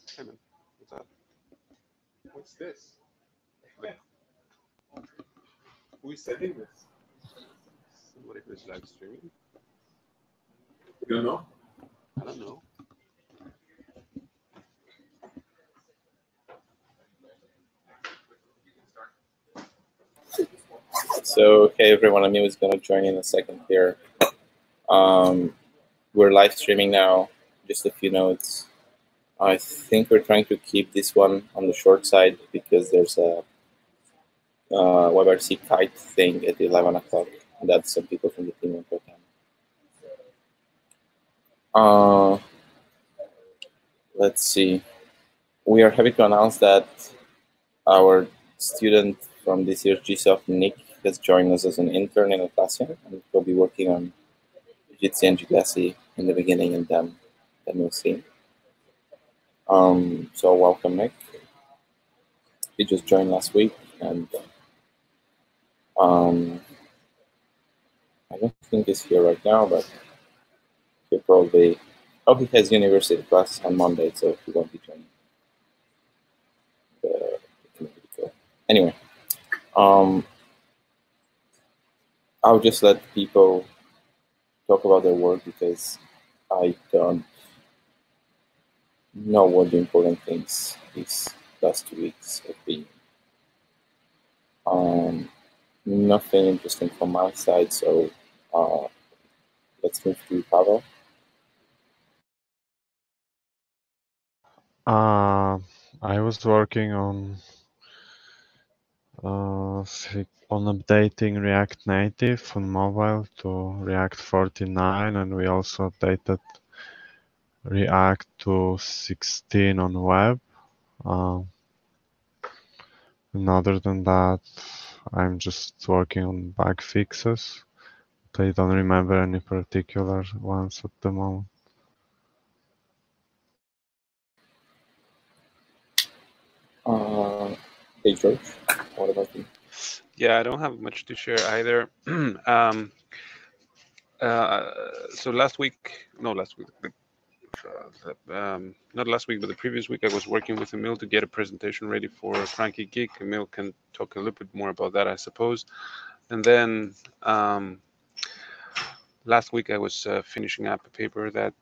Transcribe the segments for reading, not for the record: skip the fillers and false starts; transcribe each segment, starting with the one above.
Simon, what's up? What's this? Who is setting this? Somebody who's live streaming? You don't know? I don't know. So, hey everyone, Amiu is going to join in a second here. We're live streaming now, just a few notes. I think we're trying to keep this one on the short side because there's a WebRC kite thing at 11 o'clock that some people from the team will attend. Let's see. We are happy to announce that our student from this year's GSOF, Nick, has joined us as an intern in Atlassian, and he'll be working on Jitsi and Jitsi in the beginning, and then we'll see. So welcome, Nick. He just joined last week, and I don't think he's here right now, but he'll probably. Oh, he has university class on Monday, so he won't be joining. Anyway, I'll just let people talk about their work because I don't know what the important things these last 2 weeks have been. Nothing interesting from my side, so let's move to Pavel. I was working on updating React Native on mobile to React 49, and we also updated React to 16 on web. And other than that, I'm just working on bug fixes. I don't remember any particular ones at the moment. Hey George, what about you? Yeah, I don't have much to share either. So not last week, not last week, but the previous week, I was working with Emil to get a presentation ready for Cranky Geek. Emil can talk a little bit more about that, I suppose. And then last week, I was finishing up a paper that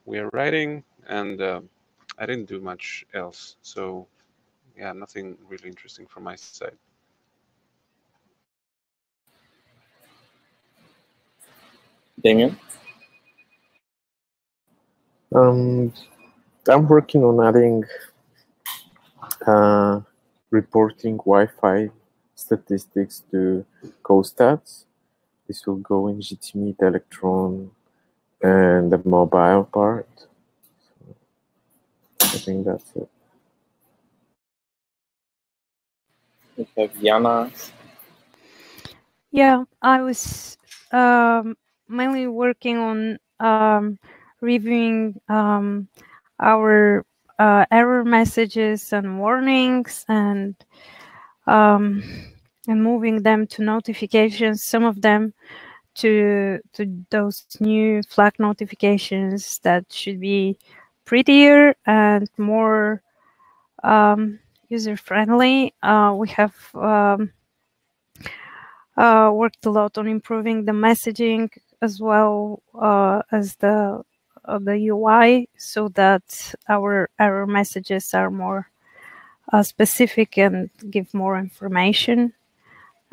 we are writing, and I didn't do much else. So yeah, nothing really interesting from my side. Damien? I'm working on adding reporting Wi-Fi statistics to co-stats. This will go in Jitsi, Electron, and the mobile part. So I think that's it. We have Yana. Yeah, I was mainly working on reviewing our error messages and warnings and moving them to notifications. Some of them to those new flag notifications that should be prettier and more user-friendly. We have worked a lot on improving the messaging as well as the UI, so that our error messages are more specific and give more information.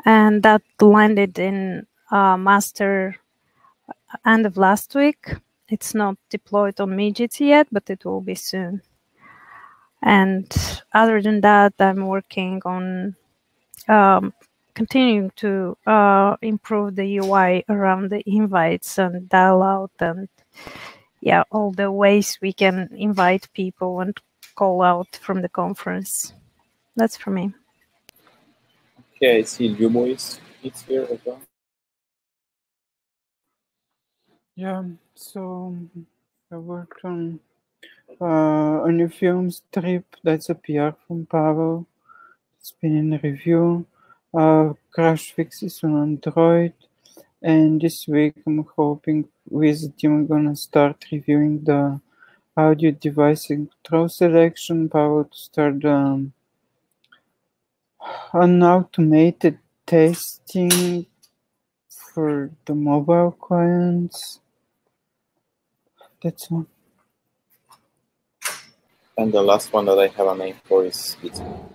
And that landed in master end of last week. It's not deployed on Jitsi yet, but it will be soon. And other than that, I'm working on continuing to improve the UI around the invites and dial out and yeah, all the ways we can invite people and call out from the conference. That's for me. Okay, I see Lumo is here as well. Yeah, so I worked on a new film strip that's a PR from Pavel. It's been in review. crash fixes on Android. And this week, I'm hoping with the team, I'm gonna start reviewing the audio device control selection, about to start an automated testing for the mobile clients. That's all. And the last one that I have a name for is Jitsi.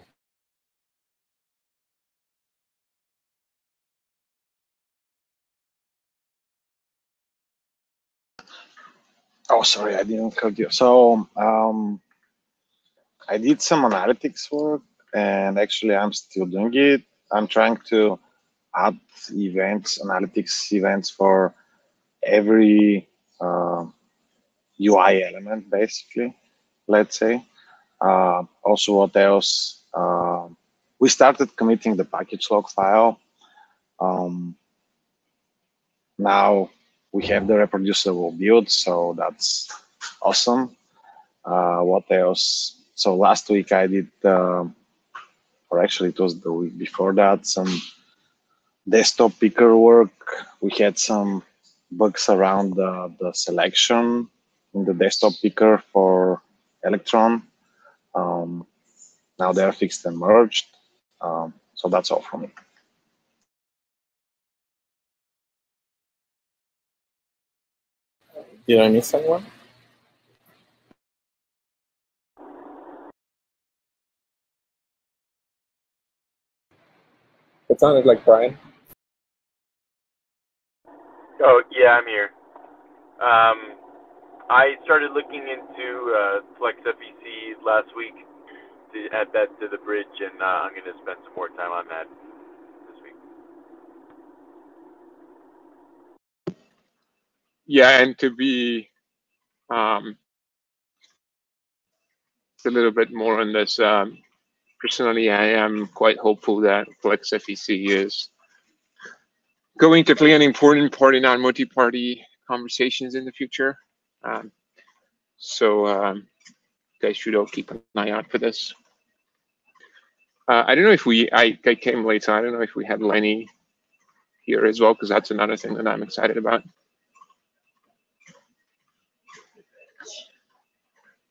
Oh, sorry, I didn't cut you. So I did some analytics work, and actually I'm still doing it. I'm trying to add events, analytics events for every UI element, basically, let's say. Also, what else? We started committing the package log file. Now we have the reproducible build, so that's awesome. What else? So last week I did, or actually it was the week before that, some desktop picker work. We had some bugs around the selection in the desktop picker for Electron. Now they're fixed and merged. So that's all from me. Did I miss anyone? It sounded like Brian. Oh, yeah, I'm here. I started looking into FlexFEC last week to add that to the bridge, and I'm going to spend some more time on that this week. Yeah, and to be a little bit more on this, personally, I am quite hopeful that FlexFEC is going to play an important part in our multi-party conversations in the future. So you guys should all keep an eye out for this. I don't know if I came late, so I don't know if we have Lenny here as well, because that's another thing that I'm excited about.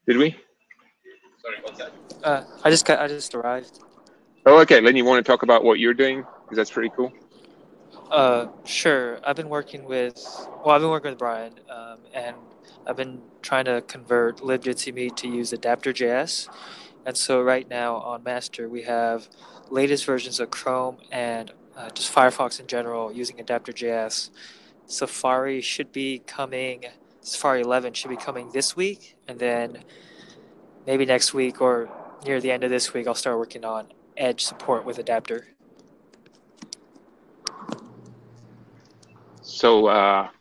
Did we? Sorry, what's that? I just arrived. Oh, okay. Lenny, you want to talk about what you're doing? Because that's pretty cool. Sure. I've been working with Brian, and I've been trying to convert libjitsi to use adapter.js. And so right now on master, we have latest versions of Chrome and just Firefox in general using adapter.js. Safari 11 should be coming this week, and then maybe next week or near the end of this week, I'll start working on Edge support with adapter. So a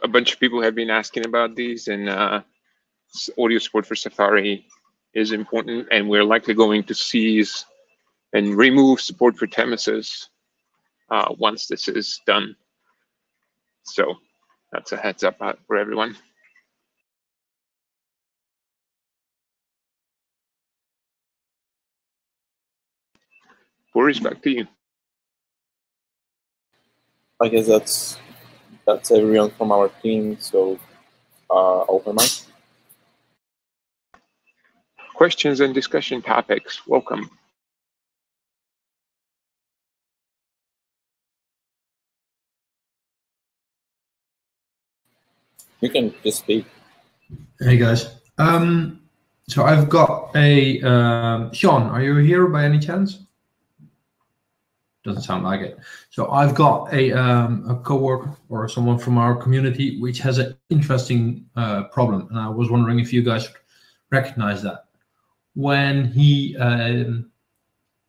bunch of people have been asking about these, and audio support for Safari is important, and we're likely going to cease and remove support for Temesis once this is done. So that's a heads up for everyone. Boris, back to you. I guess that's everyone from our team. So open mic. Questions and discussion topics, welcome. You can just speak. Hey guys. So I've got a Sean. Are you here by any chance? Doesn't sound like it. So I've got a coworker or someone from our community which has an interesting problem, and I was wondering if you guys recognize that. When he in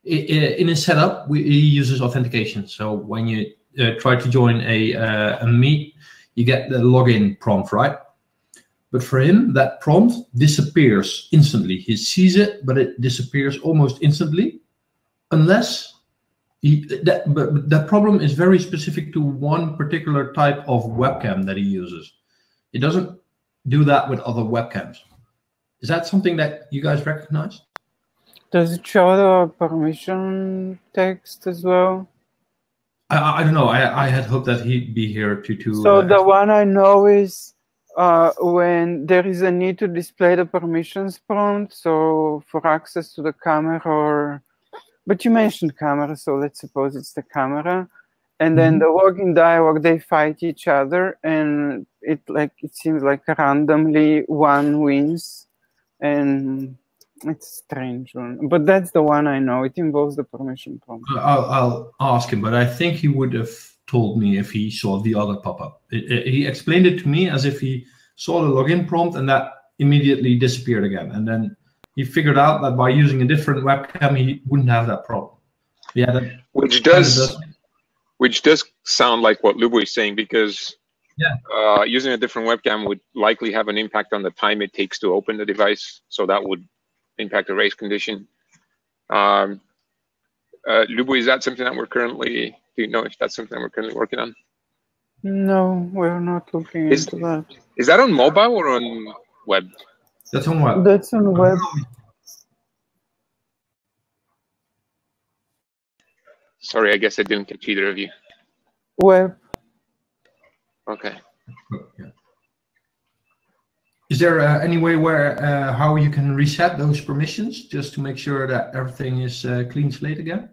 his setup, he uses authentication. So when you try to join a meet, you get the login prompt, right? But for him, that prompt disappears instantly. He sees it, but it disappears almost instantly, unless that problem is very specific to one particular type of webcam that he uses. It doesn't do that with other webcams. Is that something that you guys recognize? Does it show the permission text as well? I don't know. I had hoped that he'd be here to. So the one I know is when there is a need to display the permissions prompt. So for access to the camera, or but you mentioned camera, so let's suppose it's the camera. And then the login dialog, they fight each other, and it seems like randomly one wins, and it's a strange one. But that's the one I know. It involves the permission prompt. I'll ask him, but I think he would have told me if he saw the other pop-up. He explained it to me as if he saw the login prompt and that immediately disappeared again. And then he figured out that by using a different webcam, he wouldn't have that problem. Yeah, that which does sound like what Lubo is saying, because using a different webcam would likely have an impact on the time it takes to open the device. So that would impact the race condition. Lubo, is that something that we're currently, do you know if that's something that we're currently working on? No, we're not looking into that. Is that on mobile or on web? That's on web. That's on web. Sorry, I guess I didn't catch either of you. Web. Okay. Is there any way where how you can reset those permissions just to make sure that everything is clean slate again?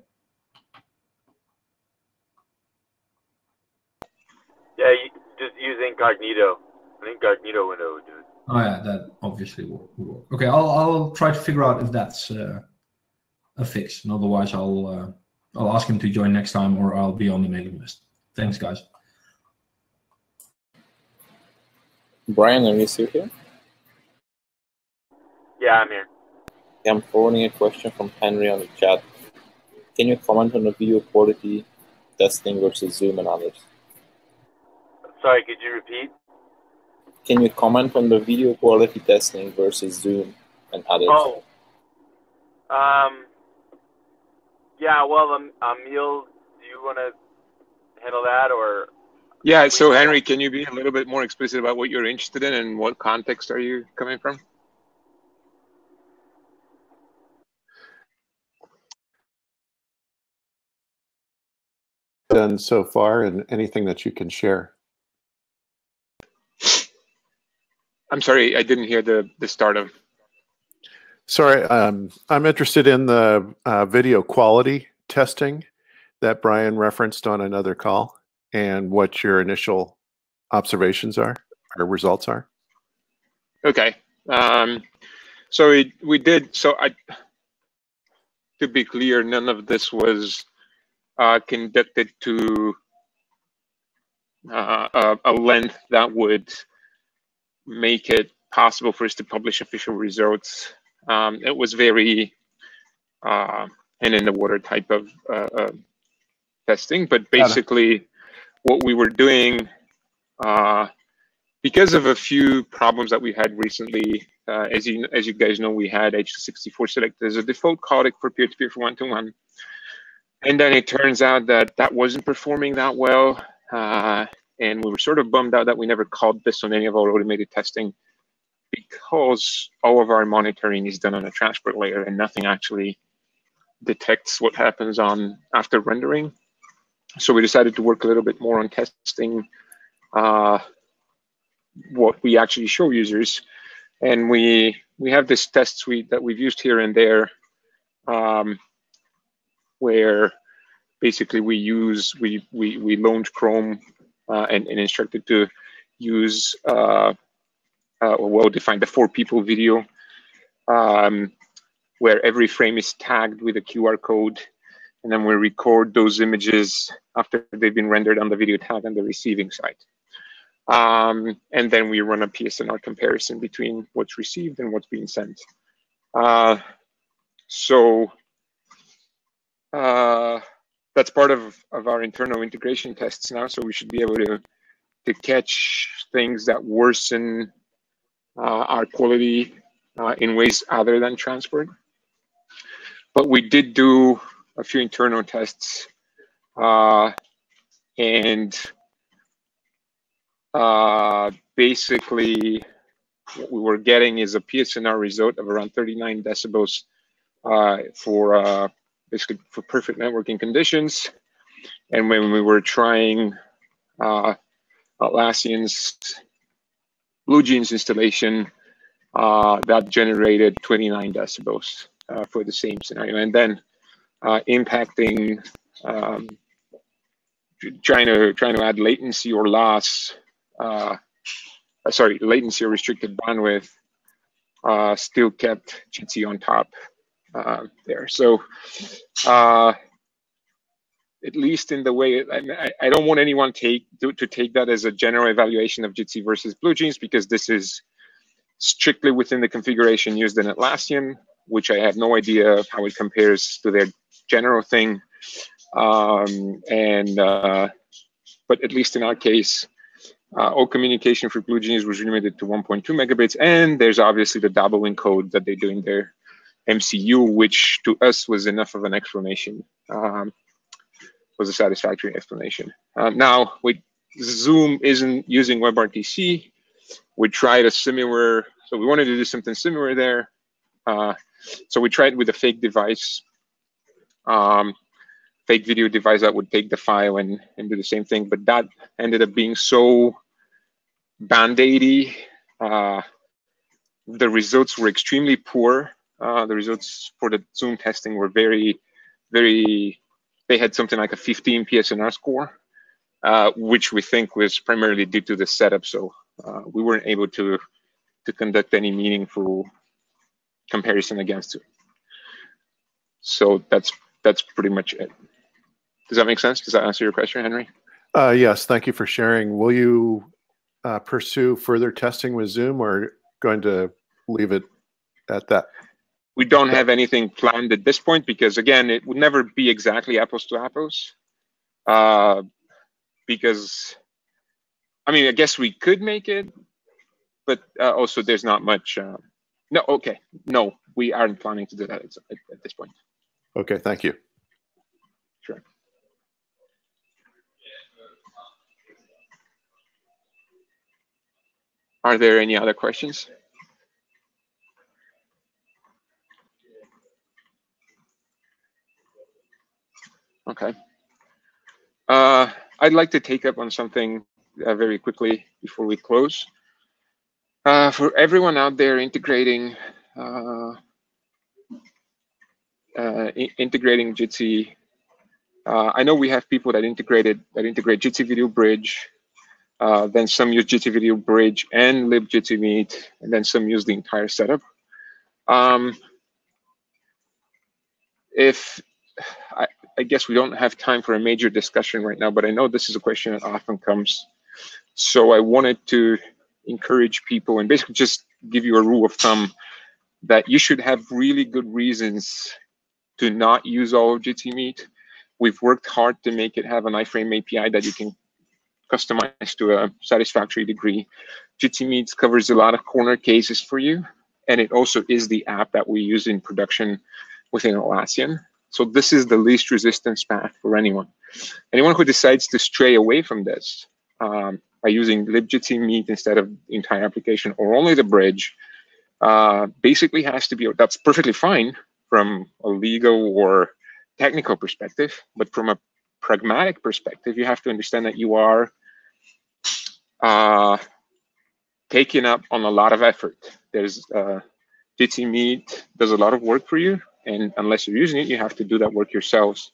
Yeah, just use incognito. An incognito window would do it. Oh yeah, that obviously will work. Okay, I'll try to figure out if that's a fix, and otherwise I'll ask him to join next time, or I'll be on the mailing list. Thanks, guys. Brian, are you still here? Yeah, I'm here. I'm forwarding a question from Henry on the chat. Can you comment on the video quality testing versus Zoom and others? Sorry, could you repeat? Can you comment on the video quality testing versus Zoom and others? Oh. Yeah, well, Emil, do you want to handle that, or? Yeah, so Henry, can you be a little bit more explicit about what you're interested in and what context are you coming from? Done so far, and anything that you can share. I'm sorry, I didn't hear the start of. Sorry, I'm interested in the video quality testing that Brian referenced on another call, and what your initial observations are, or results are. Okay, so we did. So to be clear, none of this was conducted to a length that would make it possible for us to publish official results. It was very hand in the water type of testing, but basically what we were doing, because of a few problems that we had recently, as you guys know, we had H264 selected as a default codec for peer-to-peer for one-to-one. And then it turns out that that wasn't performing that well. And we were sort of bummed out that we never called this on any of our automated testing, because all of our monitoring is done on a transport layer and nothing actually detects what happens on after rendering. So we decided to work a little bit more on testing what we actually show users. And we have this test suite that we've used here and there, where basically we loaned Chrome and instructed to use a well-defined the 4-people video, where every frame is tagged with a QR code, and then we record those images after they've been rendered on the video tag on the receiving side. And then we run a PSNR comparison between what's received and what's being sent. So that's part of our internal integration tests now. So we should be able to catch things that worsen our quality in ways other than transport. But we did do a few internal tests, and basically what we were getting is a PSNR result of around 39 decibels for basically for perfect networking conditions. And when we were trying Atlassian's BlueJeans installation, that generated 29 decibels for the same scenario, and then impacting trying to add latency or loss, latency or restricted bandwidth, still kept Jitsi on top there. So at least in the way, I don't want anyone to take that as a general evaluation of Jitsi versus BlueJeans, because this is strictly within the configuration used in Atlassian, which I have no idea how it compares to their general thing. But at least in our case, all communication for BlueJeans was limited to 1.2 megabits, and there's obviously the double encode that they do in their MCU, which to us was enough of an explanation, was a satisfactory explanation. Now, with Zoom isn't using WebRTC, we tried a similar, so we wanted to do something similar there. So we tried with a fake device, fake video device that would take the file and do the same thing, but that ended up being so band-aidy. The results were extremely poor. The results for the Zoom testing were very, they had something like a 15 PSNR score, which we think was primarily due to the setup. So we weren't able to conduct any meaningful comparison against it. So that's pretty much it. Does that make sense? Does that answer your question, Henry? Yes, thank you for sharing. Will you pursue further testing with Zoom, or going to leave it at that? We don't have anything planned at this point, because again, it would never be exactly apples to apples. Because, I mean, I guess we could make it, but also there's not much. No, we aren't planning to do that at this point. Okay, thank you. Sure. Are there any other questions? Okay. I'd like to take up on something very quickly before we close. For everyone out there integrating Jitsi, I know we have people that integrate Jitsi Video Bridge. Then some use Jitsi Video Bridge and libjitsi Meet, and then some use the entire setup. I guess we don't have time for a major discussion right now, but I know this is a question that often comes. So I wanted to encourage people and basically just give you a rule of thumb that you should have really good reasons to not use all of Jitsi Meet. We've worked hard to make it have an iframe API that you can customize to a satisfactory degree. Jitsi Meet covers a lot of corner cases for you, and it also is the app that we use in production within Atlassian. So this is the least resistance path for anyone. Anyone who decides to stray away from this by using libjitsi Meet instead of the entire application or only the bridge, basically has to be, that's perfectly fine from a legal or technical perspective, but from a pragmatic perspective, you have to understand that you are taking up on a lot of effort. There's Jitsi Meet does a lot of work for you, and unless you're using it, you have to do that work yourselves.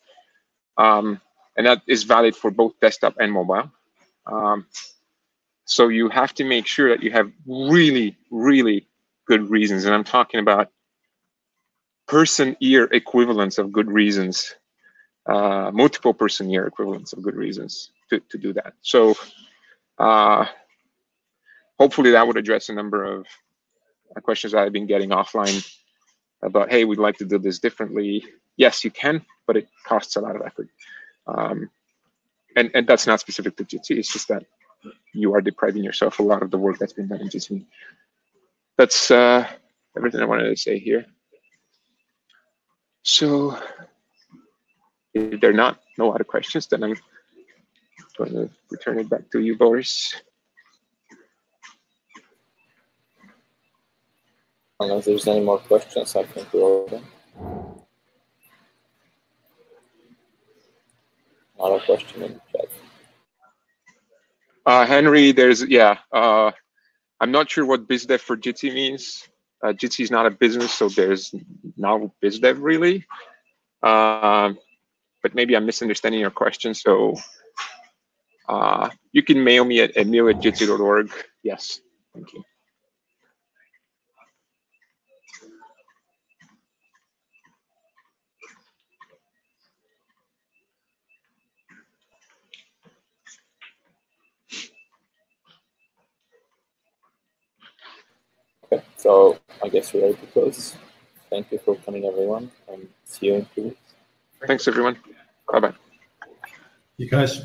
And that is valid for both desktop and mobile. So you have to make sure that you have really, really good reasons. And I'm talking about person-year equivalents of good reasons, multiple person-year equivalents of good reasons to do that. So hopefully that would address a number of questions I've been getting offline about, hey, we'd like to do this differently. Yes, you can, but it costs a lot of effort. And that's not specific to Jitsi, it's just that you are depriving yourself a lot of the work that's been done in Jitsi. That's everything I wanted to say here. So if there are no other questions, then I'm going to return it back to you, Boris. Unless there's any more questions, I think we're over. Another question in the chat. Henry, I'm not sure what BizDev for Jitsi means. Jitsi is not a business, so there's no BizDev really. But maybe I'm misunderstanding your question. So you can mail me at emil@jitsi.org. Yes, thank you. Okay, so I guess we're ready to close. Thank you for coming, everyone, and see you in 2 weeks. Thanks, everyone. Bye-bye. You guys.